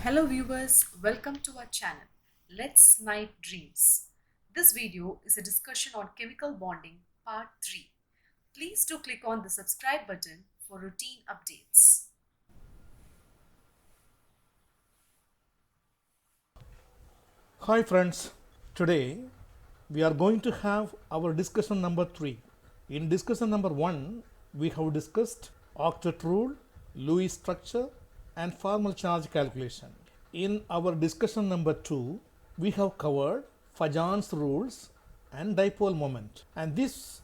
Hello viewers, welcome to our channel. Let's Night Dreams. This video is a discussion on chemical bonding part 3. Please do click on the subscribe button for routine updates. Hi friends, today we are going to have our discussion number 3. In discussion number 1, we have discussed octet rule, Lewis structure and formal charge calculation. In our discussion number 2, we have covered Fajan's rules and dipole moment, and this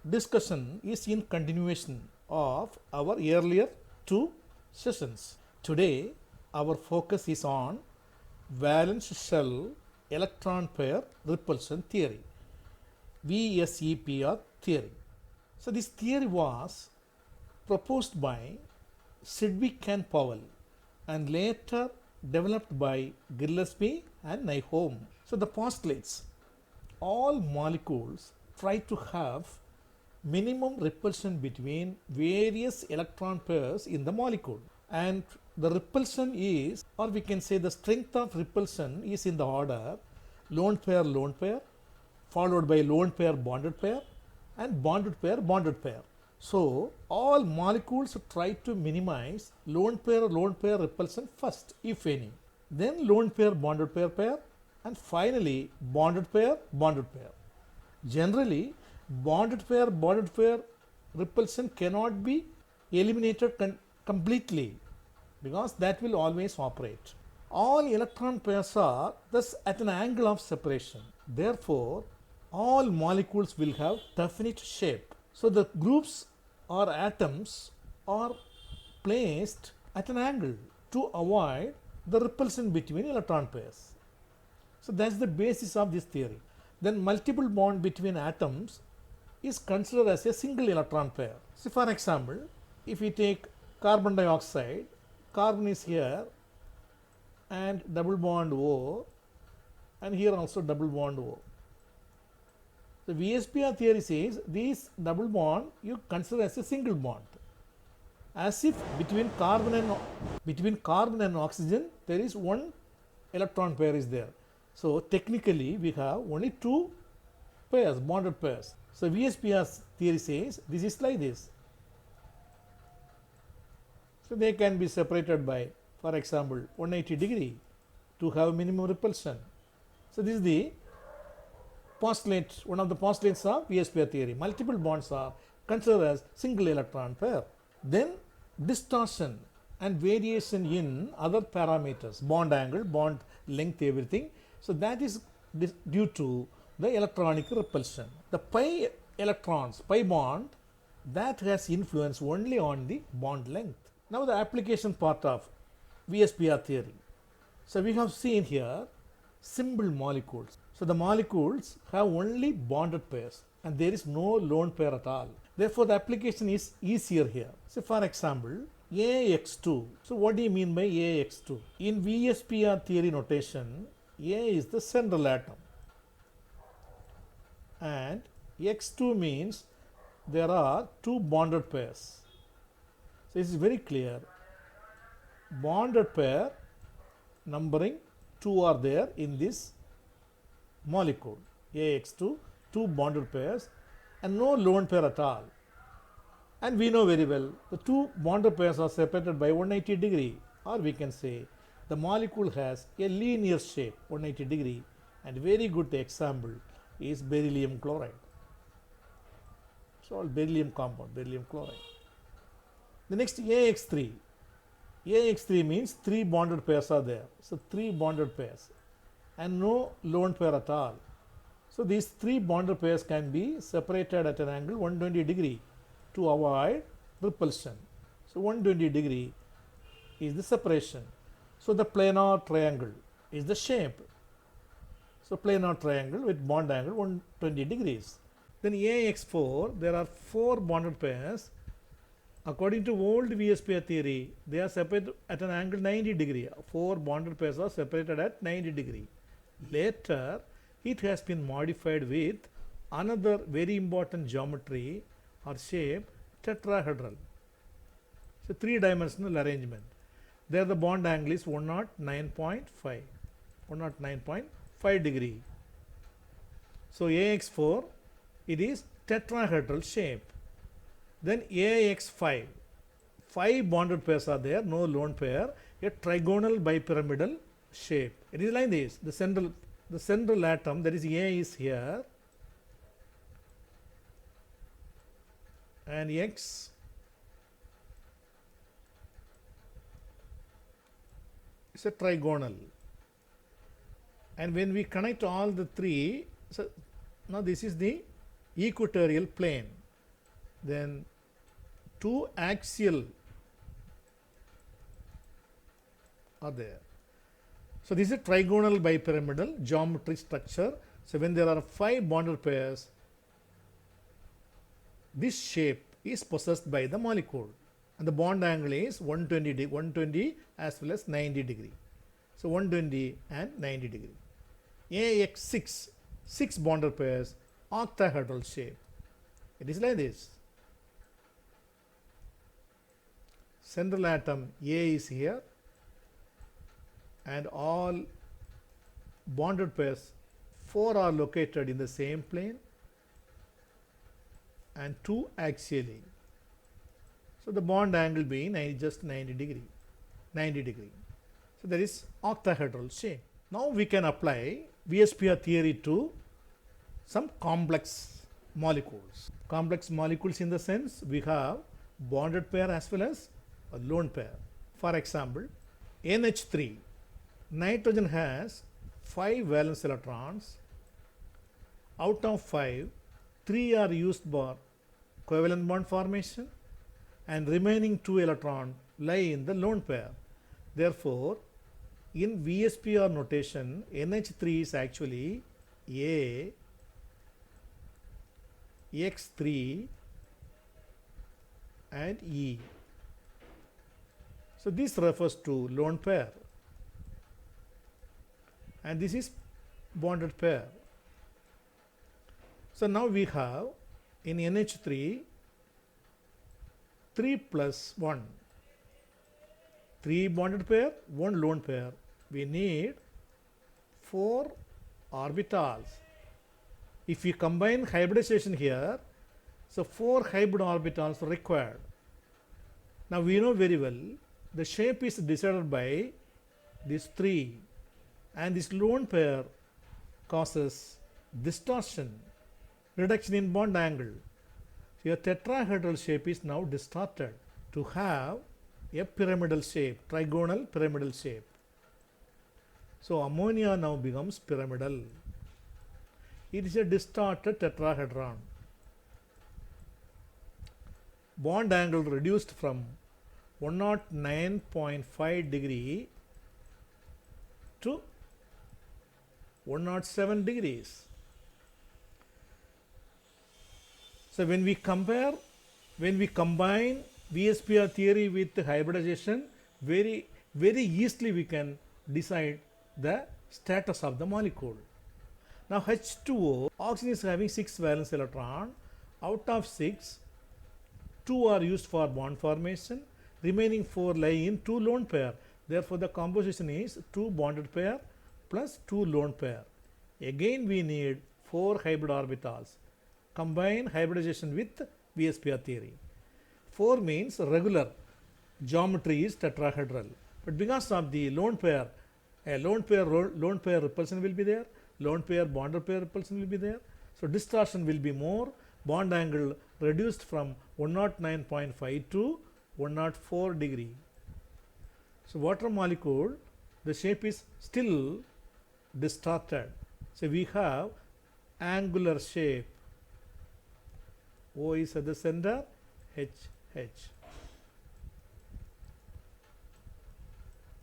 discussion is in continuation of our earlier 2 sessions. Today our focus is on valence shell electron pair repulsion theory, VSEPR theory. So this theory was proposed by Sidgwick and Powell and later developed by Gillespie and Nyholm. So the postulates: all molecules try to have minimum repulsion between various electron pairs in the molecule, and the repulsion is, or we can say the strength of repulsion is in the order lone pair followed by lone pair and bonded pair. So all molecules try to minimize lone pair repulsion first, if any, then lone pair and finally bonded pair. Generally bonded pair repulsion cannot be eliminated completely, because that will always operate. All electron pairs are thus at an angle of separation. Therefore, all molecules will have definite shape. So the groups or atoms are placed at an angle to avoid the repulsion between electron pairs. So that's the basis of this theory. Then multiple bond between atoms is considered as a single electron pair. So for example, if we take carbon dioxide, carbon is here and double bond O, and here also double bond O. The VSEPR theory says these double bond you consider as a single bond, as if between carbon and oxygen there is one electron pair is there. So technically we have only two pairs, bonded pairs. So VSEPR theory says this is like this. So they can be separated by, for example, 180 degree to have minimum repulsion. So this is the postulate, one of the postulates of VSEPR theory. Multiple bonds are considered as single electron pair. Then distortion and variation in other parameters, bond angle, bond length, everything. So that is due to the electronic repulsion. The pi electrons, pi bond, that has influence only on the bond length. Now the application part of VSEPR theory. So we have seen here simple molecules. So the molecules have only bonded pairs and there is no lone pair at all. Therefore the application is easier here. So for example, AX2. So what do you mean by AX2? In VSEPR theory notation, A is the central atom and X2 means there are two bonded pairs. So this is very clear. Bonded pair numbering 2 are there in this molecule AX2, two bonded pairs and no lone pair at all. And we know very well the two bonded pairs are separated by 180 degree, or we can say the molecule has a linear shape 180 degree, and very good example is beryllium chloride. So all beryllium compound, beryllium chloride. The next AX3. AX3 means three bonded pairs are there. So three bonded pairs and no lone pair at all. So these three bonded pairs can be separated at an angle 120 degree to avoid repulsion. So 120 degree is the separation. So the planar triangle is the shape. So planar triangle with bond angle 120 degrees. Then AX4, there are four bonded pairs. According to old VSEPR theory, they are separated at an angle 90 degree. Four bonded pairs are separated at 90 degree. Later, it has been modified with another very important geometry or shape, tetrahedral. So three-dimensional arrangement. There the bond angle is 109.5, 109.5 degree. So AX4, it is tetrahedral shape. Then AX5, 5 bonded pairs are there, no lone pair, a trigonal bipyramidal shape. It is like this. The central atom, that is A, is here, and X is a trigonal. And when we connect all the three, so now this is the equatorial plane. Then two axial are there. So this is a trigonal bipyramidal geometry structure. So when there are 5 bonded pairs, this shape is possessed by the molecule, and the bond angle is 120 as well as 90 degree. So 120 and 90 degree. AX6, 6 bonded pairs, octahedral shape. It is like this. Central atom A is here, and all bonded pairs 4 are located in the same plane and 2 axially. So the bond angle being just 90 degree. So there is octahedral shape. Now we can apply VSPR theory to some complex molecules. Complex molecules in the sense we have bonded pair as well as a lone pair. For example, NH3, nitrogen has 5 valence electrons. Out of 5, 3 are used for covalent bond formation, and remaining 2 electrons lie in the lone pair. Therefore, in VSPR notation, NH3 is actually A, X3 and E. So this refers to lone pair, and this is bonded pair. So now we have in NH3 3 plus 1, 3 bonded pair, 1 lone pair. We need 4 orbitals. If we combine hybridization here, so 4 hybrid orbitals are required. Now we know very well the shape is decided by these 3, and this lone pair causes distortion, reduction in bond angle. So your tetrahedral shape is now distorted to have a pyramidal shape, trigonal pyramidal shape. So ammonia now becomes pyramidal. It is a distorted tetrahedron. Bond angle reduced from 109.5 degree to 107 degrees. So when we combine VSPR theory with hybridization, very easily we can decide the status of the molecule. Now H2O, oxygen is having 6 valence electron. Out of 6, 2 are used for bond formation, remaining 4 lie in 2 lone pair. Therefore the composition is 2 bonded pair plus 2 lone pair. Again we need 4 hybrid orbitals. Combine hybridization with VSPR theory. 4 means regular, geometry is tetrahedral, but because of the lone pair, a lone pair repulsion will be there, lone pair bonded pair repulsion will be there. So distortion will be more, bond angle reduced from 109.5 to 104 degree. So water molecule, the shape is still distorted. So we have angular shape. O is at the center, H.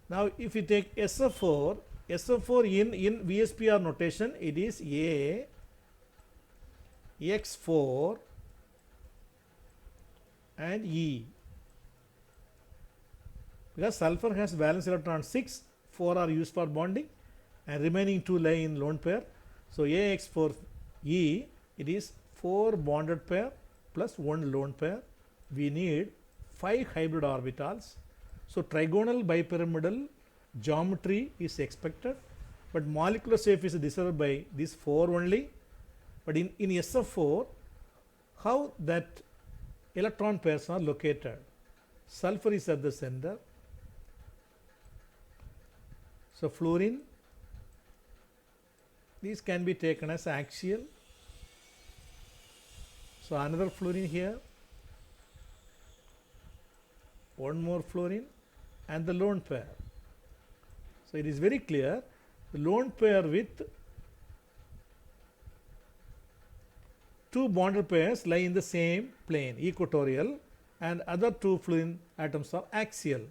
Now if you take SF4 in VSPR notation, it is A, X4 and E. Because sulfur has valence electron 6, 4 are used for bonding, and remaining 2 lie in lone pair. So AX4E, it is 4 bonded pair plus 1 lone pair. We need 5 hybrid orbitals. So trigonal bipyramidal geometry is expected, but molecular shape is decided by these 4 only. But in SF4, how that electron pairs are located? Sulfur is at the center. So fluorine, these can be taken as axial. So another fluorine here, one more fluorine, and the lone pair. So it is very clear, the lone pair with 2 bonded pairs lie in the same plane, equatorial, and other 2 fluorine atoms are axial.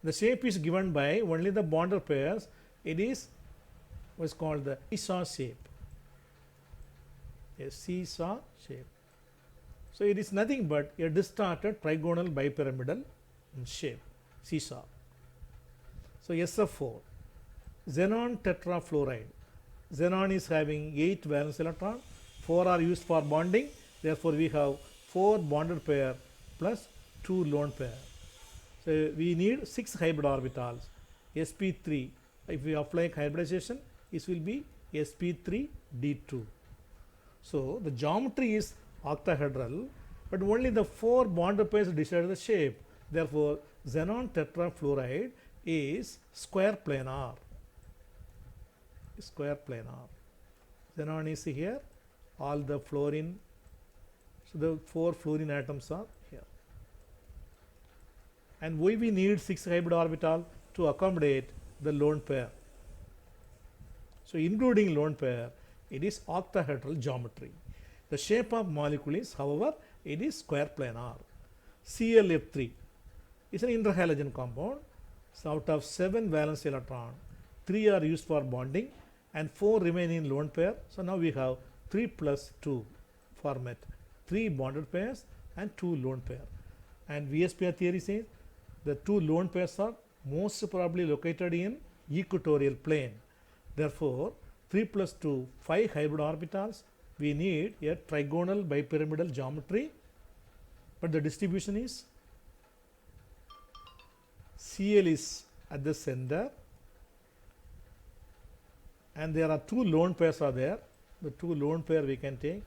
The shape is given by only the bonded pairs. It is what's called the seesaw shape. A seesaw shape. So it is nothing but a distorted trigonal bipyramidal shape, seesaw. So SF4, xenon tetrafluoride. Xenon is having 8 valence electron, 4 are used for bonding, therefore we have 4 bonded pair plus 2 lone pair. So we need 6 hybrid orbitals, sp3. If we apply hybridization, this will be sp3d2. So the geometry is octahedral, but only the 4 bonded pairs decide the shape. Therefore xenon tetrafluoride is square planar. Square planar. Xenon is here, all the fluorine, so the 4 fluorine atoms are here. And why we need 6 hybrid orbital? To accommodate the lone pair. So including lone pair, it is octahedral geometry. The shape of molecule is, however, it is square planar. ClF3 is an interhalogen compound. So out of 7 valence electron, 3 are used for bonding and 4 remain in lone pair. So now we have 3 plus 2 format, 3 bonded pairs and 2 lone pair. And VSPR theory says the 2 lone pairs are most probably located in equatorial plane. Therefore 3 plus 2, 5 hybrid orbitals. We need a trigonal bipyramidal geometry, but the distribution is Cl is at the center, and there are 2 lone pairs are there. The 2 lone pair we can take.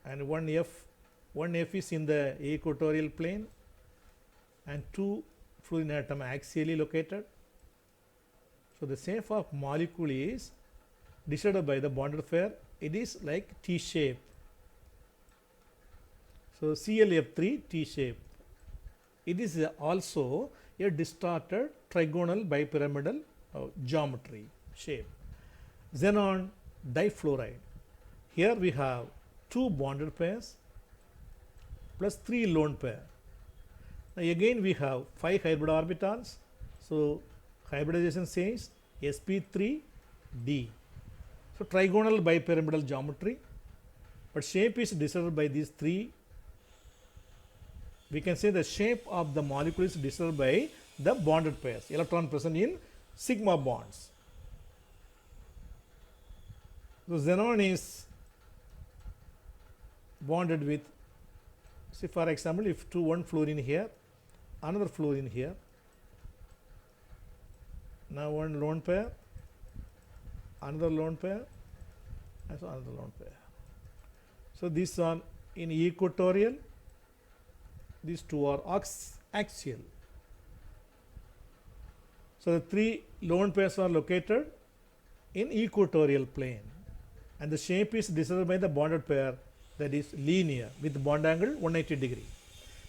And one F is in the equatorial plane, and 2 fluorine atom axially located. So the shape of molecule is decided by the bonded pair. It is like T shape. So ClF3 T shape. It is also a distorted trigonal bipyramidal geometry shape. Xenon difluoride. Here we have 2 bonded pairs plus 3 lone pair. Now again we have 5 hybrid orbitals. So hybridization says sp3d. So trigonal bipyramidal geometry, but shape is decided by these 3. We can say the shape of the molecule is decided by the bonded pairs, electron present in sigma bonds. So xenon is bonded with, say for example, if 1 fluorine here, another fluorine here, now 1 lone pair, another lone pair, and so another lone pair. So these are in equatorial, these 2 are axial. So the 3 lone pairs are located in equatorial plane, and the shape is decided by the bonded pair, that is linear with bond angle 180 degree.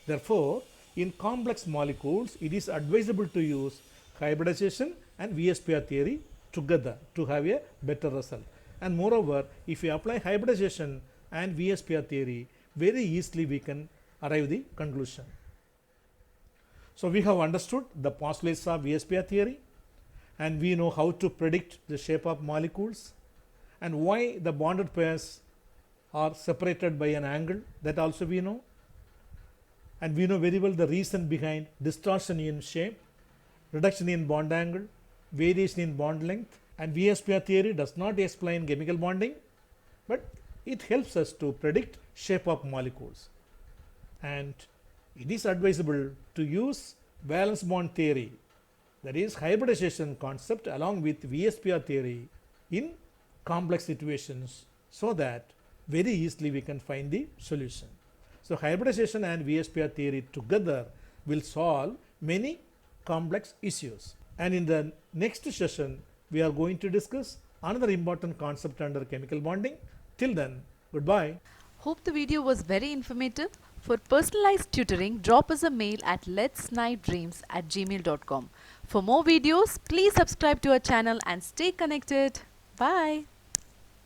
Therefore in complex molecules it is advisable to use hybridization and VSPR theory together to have a better result. And moreover, if we apply hybridization and VSPR theory, very easily we can arrive the conclusion. So we have understood the postulates of VSPR theory, and we know how to predict the shape of molecules and why the bonded pairs are separated by an angle, that also we know. And we know very well the reason behind distortion in shape, reduction in bond angle, variation in bond length. And VSPR theory does not explain chemical bonding, but it helps us to predict shape of molecules. And it is advisable to use valence bond theory, that is hybridization concept, along with VSPR theory in complex situations, so that very easily we can find the solution. So hybridization and VSPR theory together will solve many complex issues. And in the next session, we are going to discuss another important concept under chemical bonding. Till then, goodbye. Hope the video was very informative. For personalized tutoring, drop us a mail at letsnightdreams@gmail.com. For more videos, please subscribe to our channel and stay connected. Bye.